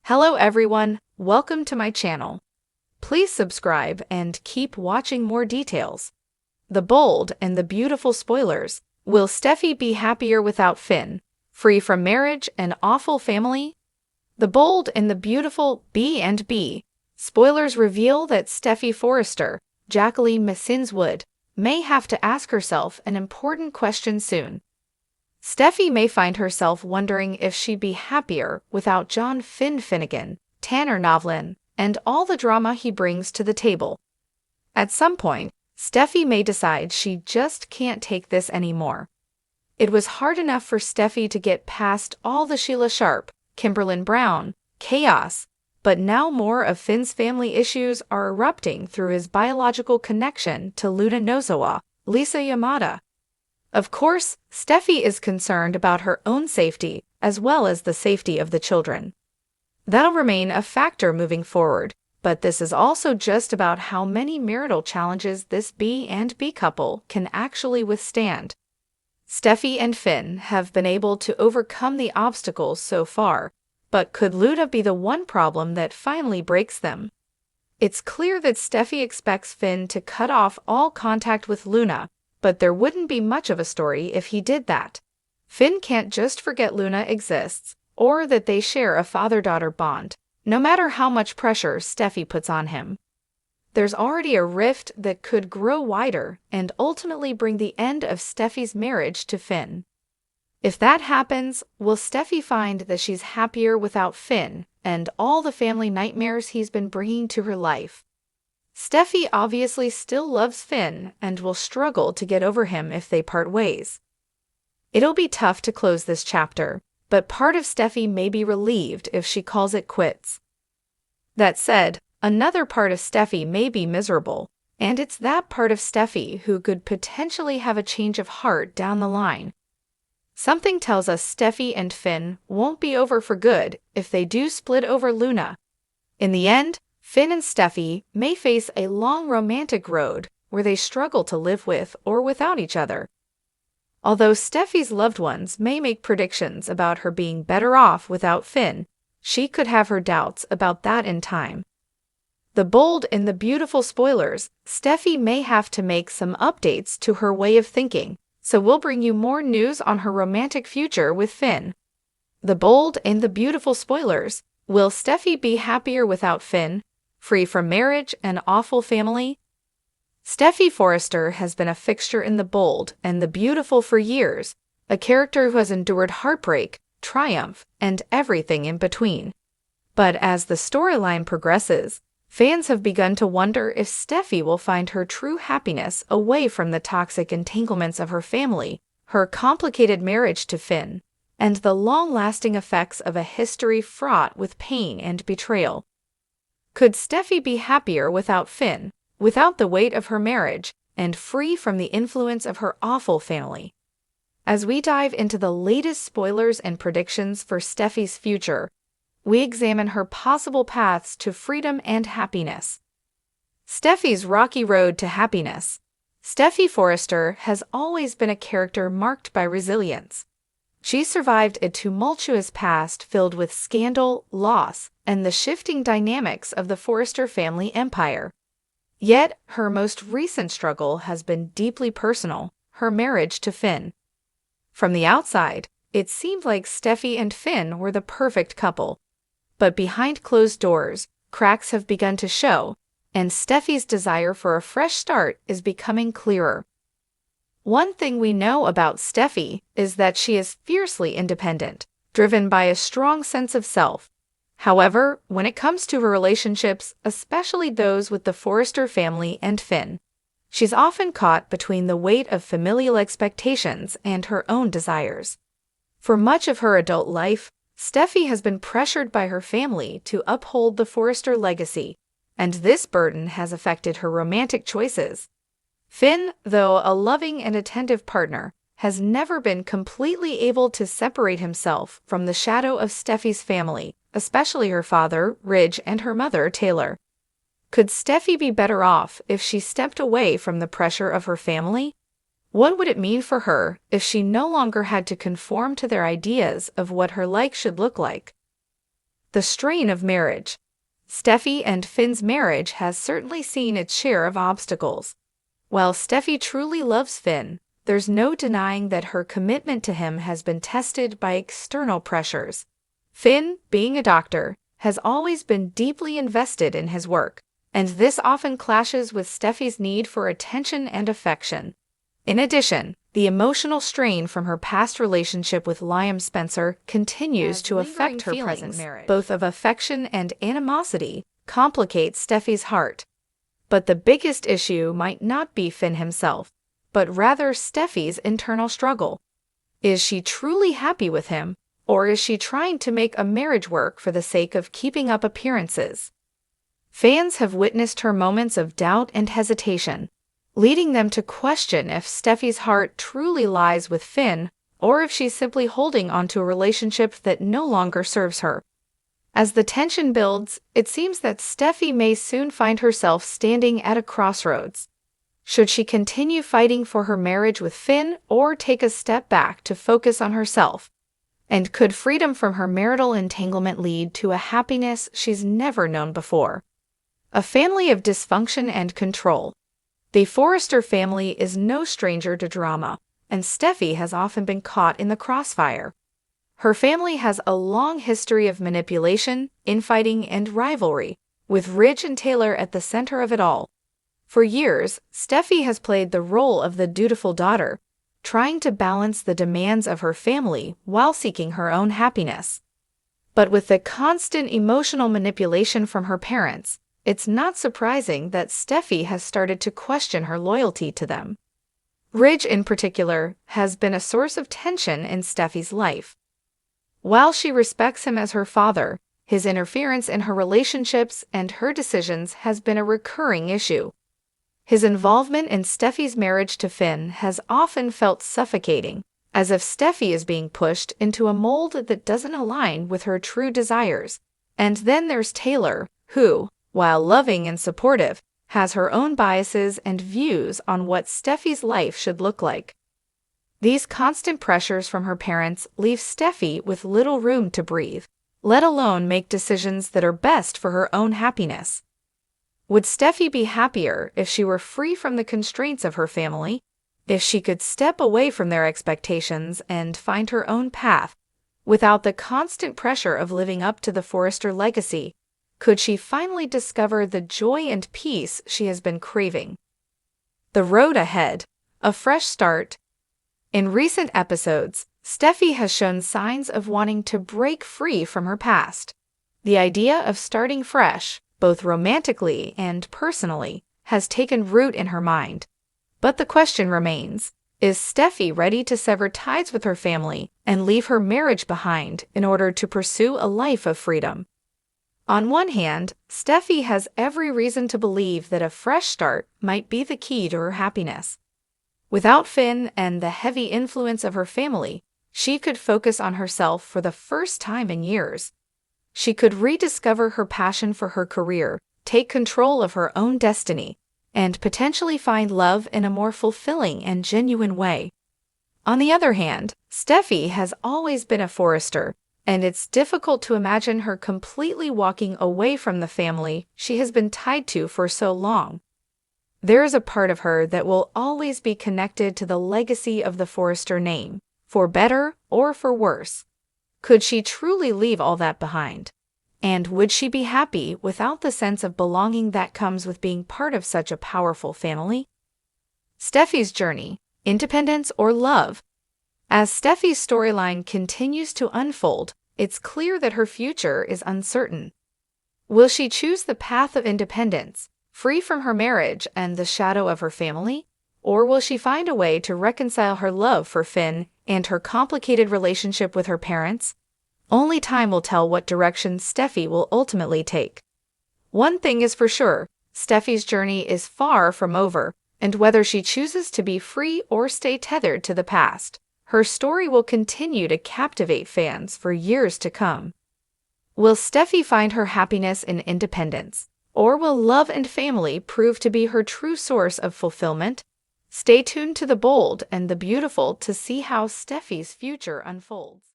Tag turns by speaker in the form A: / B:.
A: Hello everyone, welcome to my channel. Please subscribe and keep watching more details. The bold and the beautiful spoilers. Will Steffy be happier without Finn? Free from marriage and awful family? The bold and the beautiful B&B. Spoilers reveal that Steffy Forrester, Jacqueline Massinswood, may have to ask herself an important question soon. Steffy may find herself wondering if she'd be happier without John Finn Finnegan, Tanner Novlin, and all the drama he brings to the table. At some point, Steffy may decide she just can't take this anymore. It was hard enough for Steffy to get past all the Sheila Sharp, Kimberlyn Brown, chaos, but now more of Finn's family issues are erupting through his biological connection to Luna Nozawa, Lisa Yamada. Of course, Steffy is concerned about her own safety as well as the safety of the children. That'll remain a factor moving forward, but this is also just about how many marital challenges this B&B couple can actually withstand. Steffy and Finn have been able to overcome the obstacles so far, but could Luna be the one problem that finally breaks them? It's clear that Steffy expects Finn to cut off all contact with Luna, but there wouldn't be much of a story if he did that. Finn can't just forget Luna exists, or that they share a father-daughter bond, no matter how much pressure Steffy puts on him. There's already a rift that could grow wider and ultimately bring the end of Steffy's marriage to Finn. If that happens, will Steffy find that she's happier without Finn and all the family nightmares he's been bringing to her life? Steffy obviously still loves Finn and will struggle to get over him if they part ways. It'll be tough to close this chapter, but part of Steffy may be relieved if she calls it quits. That said, another part of Steffy may be miserable, and it's that part of Steffy who could potentially have a change of heart down the line. Something tells us Steffy and Finn won't be over for good if they do split over Luna. In the end, Finn and Steffy may face a long romantic road where they struggle to live with or without each other. Although Steffy's loved ones may make predictions about her being better off without Finn, she could have her doubts about that in time. The bold and the beautiful spoilers. Steffy may have to make some updates to her way of thinking, so we'll bring you more news on her romantic future with Finn. The bold and the beautiful spoilers. Will Steffy be happier without Finn? Free from marriage and awful family? Steffy Forrester has been a fixture in The Bold and the Beautiful for years, a character who has endured heartbreak, triumph, and everything in between. But as the storyline progresses, fans have begun to wonder if Steffy will find her true happiness away from the toxic entanglements of her family, her complicated marriage to Finn, and the long-lasting effects of a history fraught with pain and betrayal. Could Steffy be happier without Finn, without the weight of her marriage, and free from the influence of her awful family? As we dive into the latest spoilers and predictions for Steffy's future, we examine her possible paths to freedom and happiness. Steffy's rocky road to happiness. Steffy Forrester has always been a character marked by resilience. She survived a tumultuous past filled with scandal, loss, and the shifting dynamics of the Forrester family empire. Yet, her most recent struggle has been deeply personal, her marriage to Finn. From the outside, it seemed like Steffy and Finn were the perfect couple. But behind closed doors, cracks have begun to show, and Steffy's desire for a fresh start is becoming clearer. One thing we know about Steffy is that she is fiercely independent, driven by a strong sense of self. However, when it comes to her relationships, especially those with the Forrester family and Finn, she's often caught between the weight of familial expectations and her own desires. For much of her adult life, Steffy has been pressured by her family to uphold the Forrester legacy, and this burden has affected her romantic choices. Finn, though a loving and attentive partner, has never been completely able to separate himself from the shadow of Steffy's family, especially her father, Ridge, and her mother, Taylor. Could Steffy be better off if she stepped away from the pressure of her family? What would it mean for her if she no longer had to conform to their ideas of what her life should look like? The strain of marriage. Steffy and Finn's marriage has certainly seen its share of obstacles. While Steffy truly loves Finn, there's no denying that her commitment to him has been tested by external pressures. Finn, being a doctor, has always been deeply invested in his work, and this often clashes with Steffy's need for attention and affection. In addition, the emotional strain from her past relationship with Liam Spencer continues to affect her present marriage. Both of affection and animosity complicate Steffy's heart. But the biggest issue might not be Finn himself, but rather Steffy's internal struggle. Is she truly happy with him, or is she trying to make a marriage work for the sake of keeping up appearances? Fans have witnessed her moments of doubt and hesitation, leading them to question if Steffy's heart truly lies with Finn or if she's simply holding onto a relationship that no longer serves her. As the tension builds, it seems that Steffy may soon find herself standing at a crossroads. Should she continue fighting for her marriage with Finn or take a step back to focus on herself? And could freedom from her marital entanglement lead to a happiness she's never known before? A family of dysfunction and control. The Forrester family is no stranger to drama, and Steffy has often been caught in the crossfire. Her family has a long history of manipulation, infighting, and rivalry, with Ridge and Taylor at the center of it all. For years, Steffy has played the role of the dutiful daughter, trying to balance the demands of her family while seeking her own happiness. But with the constant emotional manipulation from her parents, it's not surprising that Steffy has started to question her loyalty to them. Ridge, in particular, has been a source of tension in Steffy's life. While she respects him as her father, his interference in her relationships and her decisions has been a recurring issue. His involvement in Steffy's marriage to Finn has often felt suffocating, as if Steffy is being pushed into a mold that doesn't align with her true desires. And then there's Taylor, who, while loving and supportive, has her own biases and views on what Steffy's life should look like. These constant pressures from her parents leave Steffy with little room to breathe, let alone make decisions that are best for her own happiness. Would Steffy be happier if she were free from the constraints of her family, if she could step away from their expectations and find her own path, without the constant pressure of living up to the Forrester legacy? Could she finally discover the joy and peace she has been craving? The road ahead. A fresh start. In recent episodes, Steffy has shown signs of wanting to break free from her past. The idea of starting fresh, both romantically and personally, has taken root in her mind. But the question remains, is Steffy ready to sever ties with her family and leave her marriage behind in order to pursue a life of freedom? On one hand, Steffy has every reason to believe that a fresh start might be the key to her happiness. Without Finn and the heavy influence of her family, she could focus on herself for the first time in years. She could rediscover her passion for her career, take control of her own destiny, and potentially find love in a more fulfilling and genuine way. On the other hand, Steffy has always been a Forrester, and it's difficult to imagine her completely walking away from the family she has been tied to for so long. There is a part of her that will always be connected to the legacy of the Forrester name, for better or for worse. Could she truly leave all that behind? And would she be happy without the sense of belonging that comes with being part of such a powerful family? Steffy's journey, independence or love? As Steffy's storyline continues to unfold, it's clear that her future is uncertain. Will she choose the path of independence, free from her marriage and the shadow of her family? Or will she find a way to reconcile her love for Finn and her complicated relationship with her parents? Only time will tell what direction Steffy will ultimately take. One thing is for sure, Steffy's journey is far from over, and whether she chooses to be free or stay tethered to the past, her story will continue to captivate fans for years to come. Will Steffy find her happiness in independence, or will love and family prove to be her true source of fulfillment? Stay tuned to the bold and the beautiful to see how Steffy's future unfolds.